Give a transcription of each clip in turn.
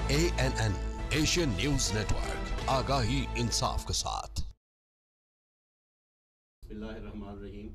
ANN Asian news network, आगाही इंसाफ के साथ। बिस्मिल्लाहिर्रहमानिर्रहीम।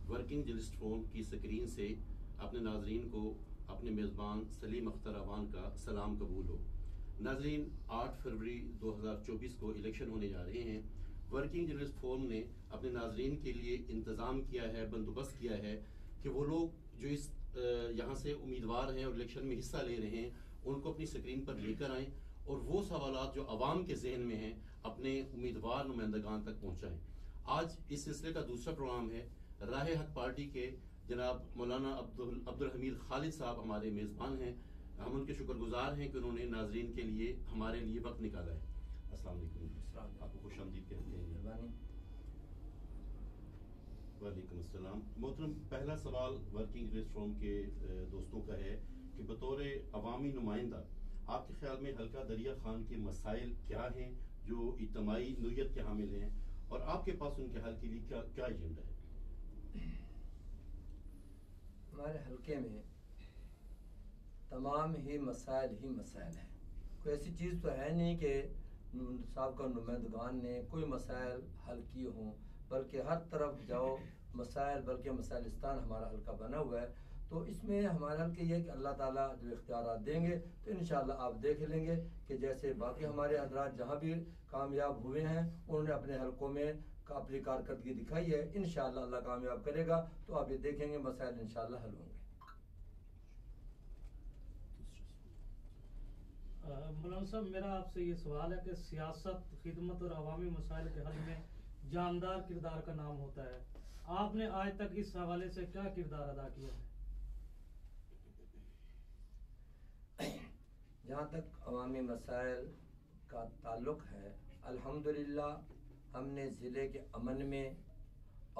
वर्किंग जर्नलिस्ट फोरम की स्क्रीन से अपने नाजरीन को अपने मेज़बान सलीम अख्तर अवान का सलाम कबूल हो। नाजरीन, 8 फरवरी 2024 को इलेक्शन होने जा रहे हैं। वर्किंग जर्नलिस्ट फोरम ने अपने नाजरीन के लिए इंतज़ाम किया है, बंदोबस्त किया है कि वो लोग जो इस यहाँ से उम्मीदवार हैं और इलेक्शन में हिस्सा ले रहे हैं उनको अपनी स्क्रीन पर लेकर आएँ और वो सवालात जो अवाम के जहन में हैं अपने उम्मीदवार नुमाइंदगान तक पहुँचाएँ। आज इस सिलसिले का दूसरा प्रोग्राम है। राह हक पार्टी के जनाब मौलाना अब्दुल हमीद खालिद साहब हमारे मेज़बान हैं। हम उनके शुक्रगुजार हैं कि उन्होंने नाजरीन के लिए हमारे लिए वक्त निकाला है। अस्सलाम वालेकुम, आपको खुशामदीद कहते हैं। वालेकुम अस्सलाम। मोहतरम, पहला सवाल वर्किंग जर्नलिस्ट फोरम के दोस्तों का है कि बतौर अवामी नुमाइंदा आपके ख्याल में हल्का दरिया खान के मसाइल क्या हैं जो इज्तिमाई नोयत के हामिल हैं और आपके पास उनके हल के लिए क्या क्या एजेंडा है? हमारे हल्के में तमाम ही मसाइल हैं। कोई ऐसी चीज़ तो है नहीं कि साहब का नुमाइंदगान ने कोई मसाइल हल किए हों, बल्कि हर तरफ जाओ मसाइल, बल्कि मसाइलिस्तान हमारा हल्का बना हुआ है। तो इसमें हमारा हल्के ये कि अल्लाह ताला जो इख्तियारात देंगे तो इंशाअल्लाह आप देख लेंगे कि जैसे बाकी हमारे हजरात जहाँ भी कामयाब हुए हैं उन्होंने अपने हल्कों में अपनी कारकर्दगी दिखाई है। इंशाअल्लाह अल्लाह कामयाब करेगा तो आप ये देखेंगे मसाइल इंशाअल्लाह हल होंगे। मौलाना साहब, मेरा आपसे ये सवाल है कि सियासत, खिदमत और अवामी मसाइल के हल में जानदार किरदार का नाम होता है। आपने आज तक इस हवाले से क्या किरदार अदा किया है? जहाँ तक अवामी मसाइल का ताल्लुक है, अल्हम्दुलिल्लाह हमने ज़िले के अमन में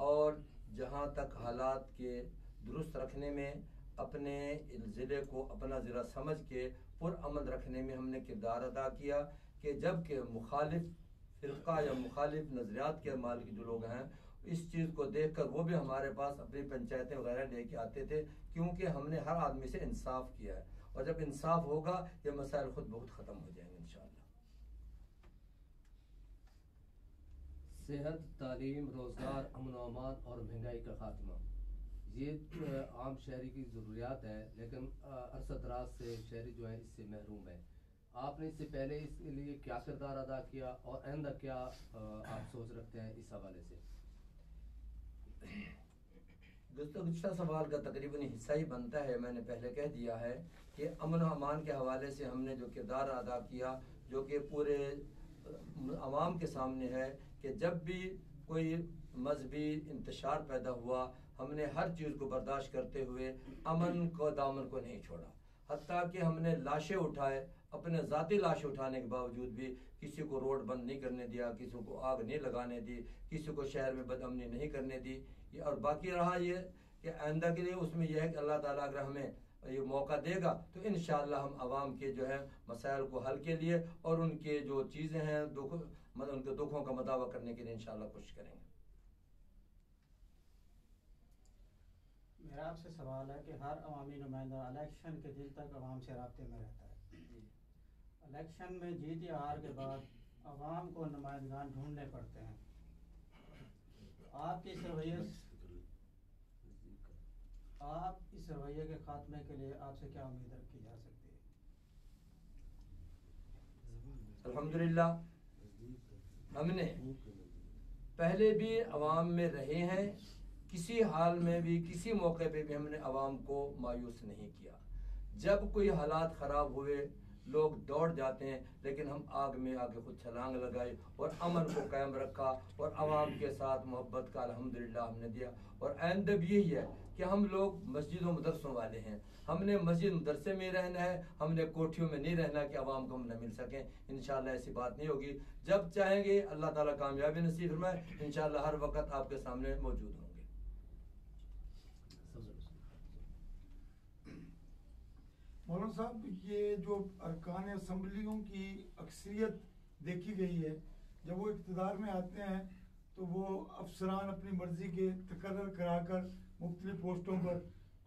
और जहाँ तक हालात के दुरुस्त रखने में, अपने ज़िले को अपना ज़िला समझ के पुरअमन रखने में हमने किरदार अदा किया कि जबकि मुखालिफ फ़िरका या मुखालिफ नज़रियात के मालिक जो लोग हैं इस चीज़ को देखकर वो भी हमारे पास अपनी पंचायतें वगैरह लेके आते थे, क्योंकि हमने हर आदमी से इंसाफ किया है और जब इंसाफ होगा ये मसाइल खुद बहुत ख़त्म हो जाएंगे इंशाअल्लाह। सेहत, तालीम, रोज़गार, अमन व अमान और महंगाई का खात्मा, ये आम शहरी की ज़रूरियात है, लेकिन अरसा दराज से शहरी जो है इससे महरूम है। आपने इससे पहले इसके लिए क्या किरदार अदा किया और आइंदा क्या आप सोच रखते हैं इस हवाले से? दोस्तों, गुज़श्ता सवाल का तकरीबन हिस्सा ही बनता है। मैंने पहले कह दिया है कि अमन व अमान के हवाले से हमने जो किरदार अदा किया, जो कि पूरे अवाम के सामने है कि जब भी कोई मजहबी इंतशार पैदा हुआ हमने हर चीज़ को बर्दाश्त करते हुए अमन को, दामन को नहीं छोड़ा। हत्ता कि हमने लाशें उठाए, अपने ज़ाती लाशें उठाने के बावजूद भी किसी को रोड बंद नहीं करने दिया, किसी को आग नहीं लगाने दी, किसी को शहर में बदअमनी नहीं करने दी। और बाकी रहा ये कि आइंदा के लिए उसमें यह है कि अल्लाह ताला अगर हमें ये मौका देगा तो इंशाअल्लाह हम आवाम के जो है मसाइल को हल के लिए और उनके जो चीज़ें हैं दुख, मतलब उनके दुखों का मदावा करने के लिए इंशाअल्लाह कोशिश करेंगे। मेरा आपसे सवाल है कि हर अवामी नुमाइंदा इलेक्शन के दिन तक अवाम से राब्ते में रहता है। इलेक्शन में जीत या हार के बाद अवाम को नुमाइंदगान ढूंढने पड़ते हैं। आप इस रवैये के खात्मे के लिए आपसे क्या उम्मीद रखी जा सकती है? अल्हम्दुलिल्लाह हमने पहले भी अवाम में रहे हैं, किसी हाल में भी किसी मौके पे भी हमने अवाम को मायूस नहीं किया। जब कोई हालात ख़राब हुए लोग दौड़ जाते हैं, लेकिन हम आग में आगे खुद छलांग लगाए और अमन को कायम रखा और अवाम के साथ मोहब्बत का अल्हम्दुलिल्लाह हमने दिया। और आइंदा भी यही है कि हम लोग मस्जिदों मदरसों वाले हैं, हमने मस्जिद मदरसे में रहना है, हमने कोठियों में नहीं रहना कि अवाम को हम न मिल सकें। इंशाअल्लाह ऐसी बात नहीं होगी। जब चाहेंगे अल्लाह ताला कामयाबी नसीब फरमाए, इंशाअल्लाह हर वक्त आपके सामने मौजूद होंगे। मौलाना साहब, ये जो अरकान असम्बलियों की अक्सरियत देखी गई है, जब वो इक़्तिदार में आते हैं तो वो अफसरान अपनी मर्जी के तकर्रर कराकर मुख्तलिफ पोस्टों पर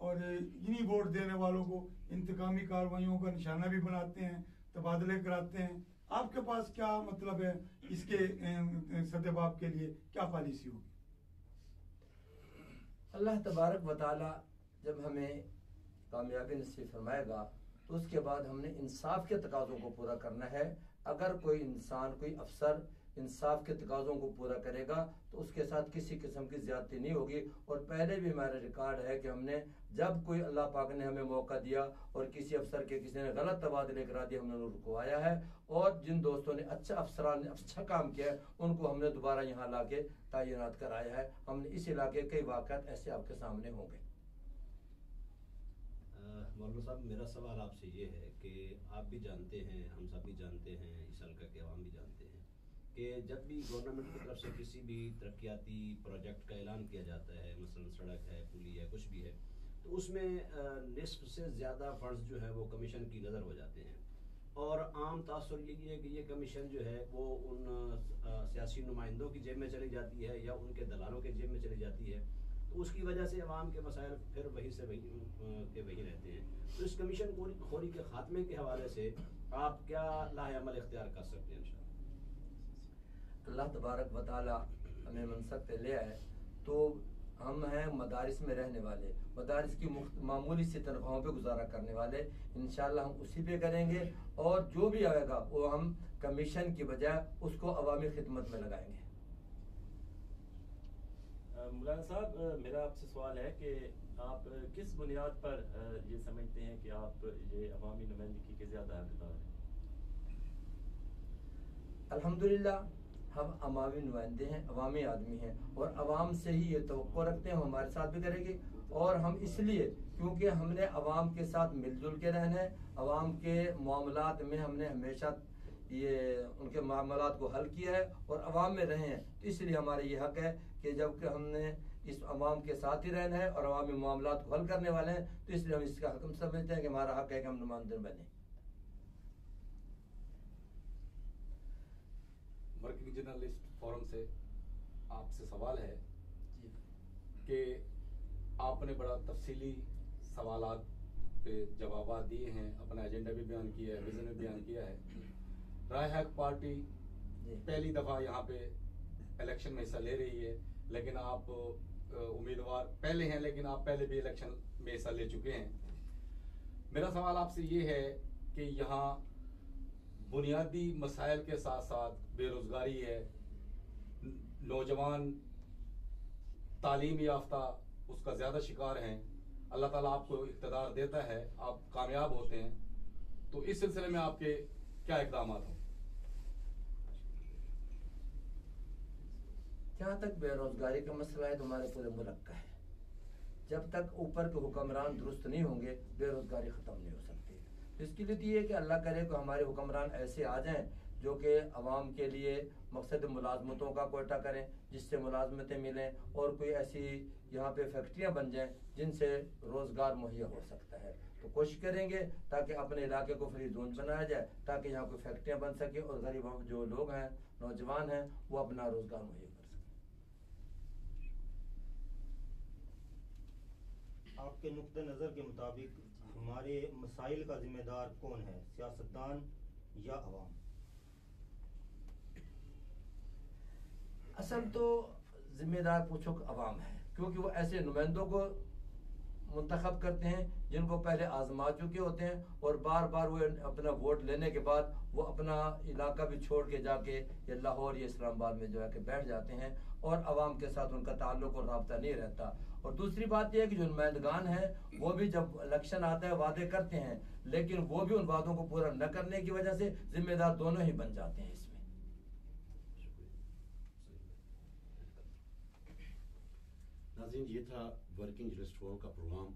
और इन्हीं वोट देने वालों को इंतकामी कार्रवाइयों का निशाना भी बनाते हैं। तबादले कराते हैं। आपके पास क्या मतलब है इसके सद्देबाब के लिए क्या पॉलिसी होगी? अल्लाह तबारक व तआला जब हमें कामयाबी नसीब फरमाएगा तो उसके बाद हमने इंसाफ के तकाज़ों को पूरा करना है। अगर कोई इंसान, कोई अफसर इंसाफ के तकाज़ों को पूरा करेगा तो उसके साथ किसी किस्म की ज़्यादती नहीं होगी। और पहले भी हमारा रिकॉर्ड है कि हमने जब कोई अल्लाह पाक ने हमें मौका दिया और किसी अफसर के किसी ने गलत तबादले करा दिया, हमने उनको रुकवाया है। और जिन दोस्तों ने अफसरान ने अच्छा काम किया है उनको हमने दोबारा यहाँ ला के तैनात कराया है। हमने इस इलाके कई वाक़यात ऐसे आपके सामने होंगे। मौलाना साहब, मेरा सवाल आपसे ये है कि आप भी जानते हैं, हम सब भी जानते हैं, इस हल्का के अवाम भी जानते हैं कि जब भी गवर्नमेंट की तरफ से किसी भी तरक्याती प्रोजेक्ट का ऐलान किया जाता है, मसलन सड़क है, पुली है, कुछ भी है, तो उसमें निस्फ से ज़्यादा फंड्स जो है वो कमीशन की नज़र हो जाते हैं। और आम तासुर यही है कि ये कमीशन जो है वो उन सियासी नुमाइंदों की जेब में चली जाती है या उनके दलालों के जेब में चली जाती है। तो उसकी वजह से अवाम के मसाइल फिर वही से वही के वही रहते हैं। तो इस कमीशन खोरी के खात्मे के हवाले से आप क्या लाहेअमल इख्तियार कर सकते हैं? इंशाअल्लाह अल्लाह तबारक व तआला हमें मनसब पे ले आए तो हम हैं मदारिस में रहने वाले, मदारिस की मामूली सी तनख्वाहों पे गुजारा करने वाले। इंशाअल्लाह हम उसी पे करेंगे और जो भी आएगा वो हम कमीशन की बजाय उसको अवामी खिदमत में लगाएंगे। मौलाना साहब, मेरा आपसे सवाल है कि आप किस बुनियाद पर ये समझते हैं कि आप ये अवामी नुमाइंदगी के ज़्यादा हकदार हैं? अल्हम्दुलिल्लाह हम अवामी नुमाइंदे हैं, अवामी आदमी हैं और अवाम से ही ये तवक्को रखते हैं हम हमारे साथ भी करेंगे। और हम इसलिए क्योंकि हमने अवाम के साथ मिलजुल के रहना है, अवाम के मामलात में हमने हमेशा ये उनके मामलात को हल किया है और अवाम में रहे हैं। तो इसलिए हमारा ये हक है कि जबकि हमने इस अवाम के साथ ही रहना है और अवामी मामलात को हल करने वाले हैं, तो इसलिए हम इसका हक समझते हैं कि हमारा हक है कि हम नुमाइंदे बने। वर्किंग जर्नलिस्ट फोरम से आपसे सवाल है कि आपने बड़ा तफसीली सवालात पे जवाब दिए हैं, अपना एजेंडा भी बयान किया है, विजन भी बयान किया है। राय हक पार्टी पहली दफ़ा यहाँ पे इलेक्शन में हिस्सा ले रही है, लेकिन आप उम्मीदवार पहले हैं, लेकिन आप पहले भी इलेक्शन में हिस्सा ले चुके हैं। मेरा सवाल आपसे ये है कि यहाँ बुनियादी मसाइल के साथ साथ बेरोजगारी है, नौजवान तालीम याफ्ता उसका ज़्यादा शिकार हैं। अल्लाह ताला आपको इक़्तिदार देता है, आप कामयाब होते हैं, तो इस सिलसिले में आपके क्या इक़दाम हों? जहाँ तक बेरोजगारी का मसला है तो हमारे पूरे मुल्क का है। जब तक ऊपर के हुक्मरान दुरुस्त नहीं होंगे बेरोजगारी ख़त्म नहीं हो सकती। तो इसके लिए ये है कि अल्लाह करे कि हमारे हुक्मरान ऐसे आ जाएं जो कि अवाम के लिए मकसद मुलाजमतों का कोटा करें, जिससे मुलाजमतें मिलें और कोई ऐसी यहाँ पे फैक्ट्रियाँ बन जाएं जिनसे रोज़गार मुहैया हो सकता है। तो कोशिश करेंगे ताकि अपने इलाके को फ्री जोन बनाया जाए ताकि यहाँ कोई फैक्ट्रियाँ बन सके और गरीब जो लोग हैं, नौजवान हैं, वो अपना रोज़गार मुहैया कर सकें। आपके नुक्ते नज़र के मुताबिक हमारे मसाइल का जिम्मेदार कौन है, सियासतदान या अवाम? असल तो जिम्मेदार पूछो अवाम है, क्योंकि वो ऐसे नुमाइंदों को मुंतखब करते हैं जिनको पहले आजमा चुके होते हैं और बार बार वो अपना वोट लेने के बाद वो अपना इलाका भी छोड़ के जाके ये लाहौर या इस्लामाबाद में जो है कि बैठ जाते हैं और अवाम के साथ उनका ताल्लुक और रब्ता नहीं रहता। और दूसरी बात यह है कि जो नुमाइंदगान हैं वो भी जब इलेक्शन आता है वादे करते हैं, लेकिन वो भी उन वादों को पूरा न करने की वजह से जिम्मेदार दोनों ही बन जाते हैं इसमें। नाज़रीन, ये था वर्किंग जर्नलिस्ट फोरम का प्रोग्राम।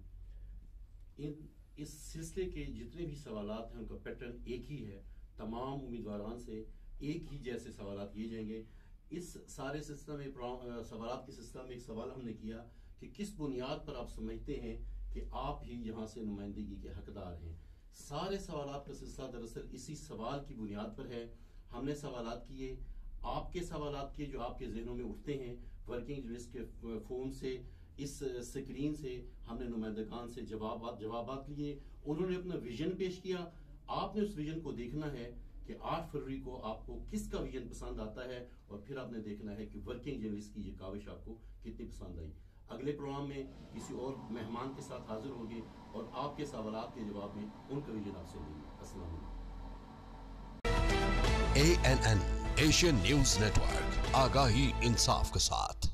इस सिलसिले के जितने भी सवालात हैं उनका पैटर्न एक ही है, तमाम उम्मीदवारान से एक ही जैसे सवालात किए जाएंगे। इस सारे सिलसिले में सवालात के सिलसिले में एक सवाल हमने किया कि किस बुनियाद पर आप समझते हैं कि आप ही यहाँ से नुमाइंदगी के हकदार हैं। सारे सवालात का सिलसिला दरअसल इसी सवाल की बुनियाद पर है। हमने सवालात किए, आपके सवालात किए जो आपके जहनों में उठते हैं। वर्किंग जर्नलिस्ट के फोन से, इस स्क्रीन से हमने नुमाइंदगान से जवाबात लिए, उन्होंने अपना विजन पेश किया आपने उस विजन को देखना है कि 8 फरवरी को आपको किसका विजन पसंद आता है, और फिर आपने देखना है कि वर्किंग जर्नलिस्ट की ये काविश आपको कितनी पसंद आई। अगले प्रोग्राम में किसी और मेहमान के साथ हाजिर होंगे और आपके सवालात के जवाब में उनका विजन आपसे लेंगे। अस्सलाम वालेकुम। ANN एशियन न्यूज नेटवर्क, आगाही इंसाफ के साथ।